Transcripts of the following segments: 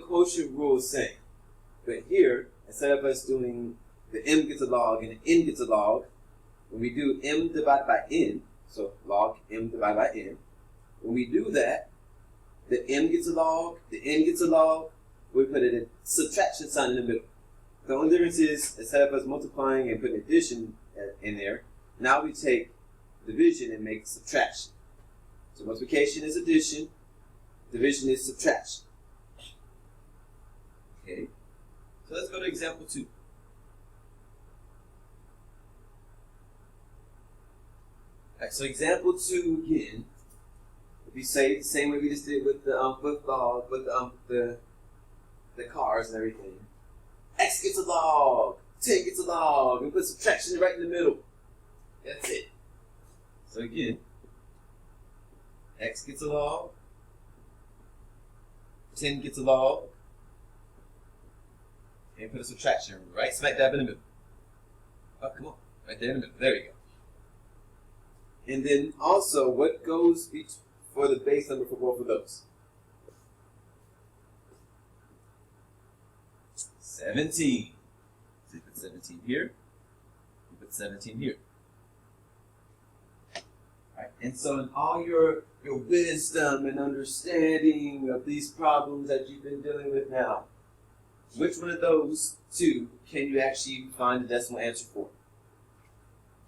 quotient rule is saying. But here, instead of us doing the m gets a log and the n gets a log, when we do m divided by n, so log m divided by n, when we do that, the m gets a log, the n gets a log, we put a subtraction sign in the middle. The only difference is, instead of us multiplying and putting addition in there, now we take division and make subtraction. So multiplication is addition, division is subtraction. Okay, so let's go to example 2. Alright, so example 2 again. If you say the same way we just did with the the cars and everything. X gets a log, 10 gets a log, and put subtraction right in the middle. That's it. So again, X gets a log, 10 gets a log, and put a subtraction right smack dab in the middle. Oh, come on, right there in the middle. There we go. And then also, what goes for the base number for both of those? 17. So you put 17 here, you put 17 here. Right. And so in all your wisdom and understanding of these problems that you've been dealing with now, which one of those two can you actually find the decimal answer for?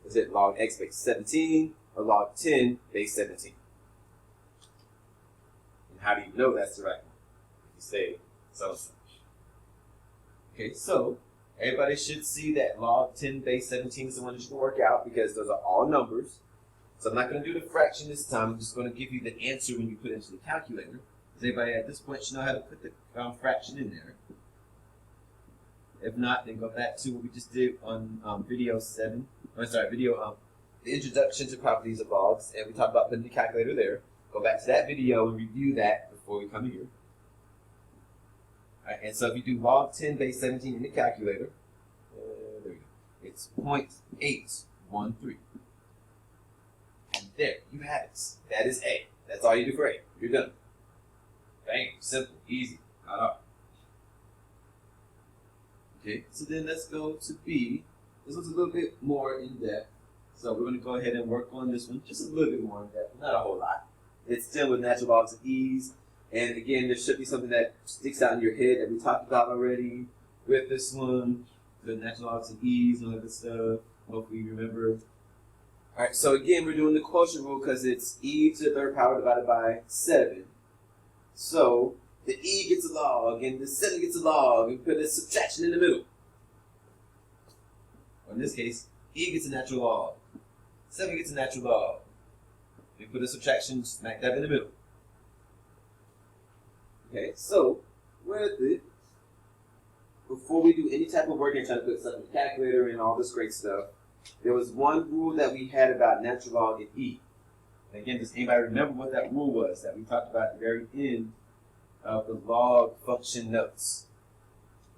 Is it log x base 17 or log 10 base 17? And how do you know that's the right one? If you say so-and-so. Okay, so everybody should see that log 10 base 17 is the one that you can work out because those are all numbers. So I'm not going to do the fraction this time. I'm just going to give you the answer when you put it into the calculator. Does anybody at this point should know how to put the fraction in there? If not, then go back to what we just did on video 7. The introduction to properties of logs, and we talked about putting the calculator there. Go back to that video and review that before we come here. All right, and so if you do log 10 base 17 in the calculator, there we go. It's 0.813. And there, you have it. That is A. That's all you do for A. You're done. Bang. Simple. Easy. Not hard. Okay, so then let's go to B. This one's a little bit more in depth. So we're going to go ahead and work on this one just a little bit more in depth. Not a whole lot. It's still with natural logs of e's. And again, there should be something that sticks out in your head that we talked about already with this one. The natural logs of e's and all that good stuff. Hopefully you remember. All right, so again, we're doing the quotient rule because it's e to the third power divided by 7. So the e gets a log and the 7 gets a log and put a subtraction in the middle. Or in this case, e gets a natural log. 7 gets a natural log. We put a subtraction smack dab in the middle. Okay, so with it, before we do any type of work and try to put stuff in the calculator and all this great stuff, there was one rule that we had about natural log and e. And again, does anybody remember what that rule was that we talked about at the very end of the log function notes?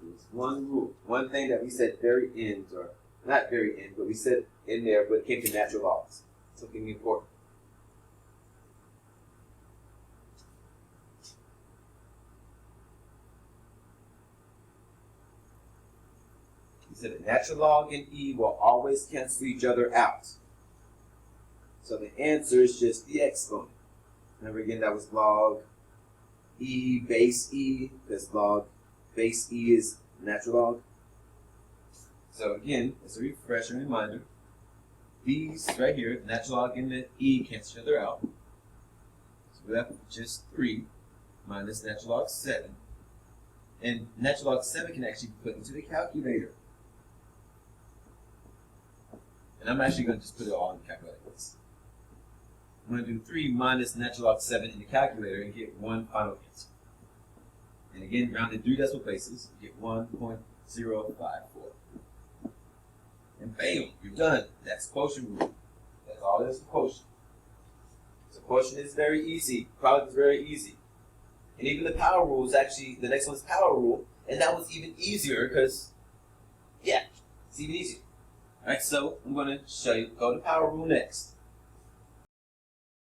There was one rule, one thing that we said very end, or not very end, but we said in there, but it came to natural logs. Something important. We said that natural log and e will always cancel each other out. So the answer is just the exponent. Remember again, that was log e base e, because log base e is natural log. So again, as a refresher and reminder, these right here, natural log and the e cancel each other out. So we're left with just 3 minus natural log 7. And natural log 7 can actually be put into the calculator. And I'm actually going to just put it all in the calculator. I'm going to do 3 minus natural log 7 in the calculator and get one final answer. And again, rounded 3 decimal places, you get 1.054. And bam, you're done. That's quotient rule. That's all there is for quotient. So quotient is very easy. Product is very easy. And even the power rule is actually, the next one is power rule. And that one's even easier because, yeah, it's even easier. Alright, so I'm going to show you, go to power rule next.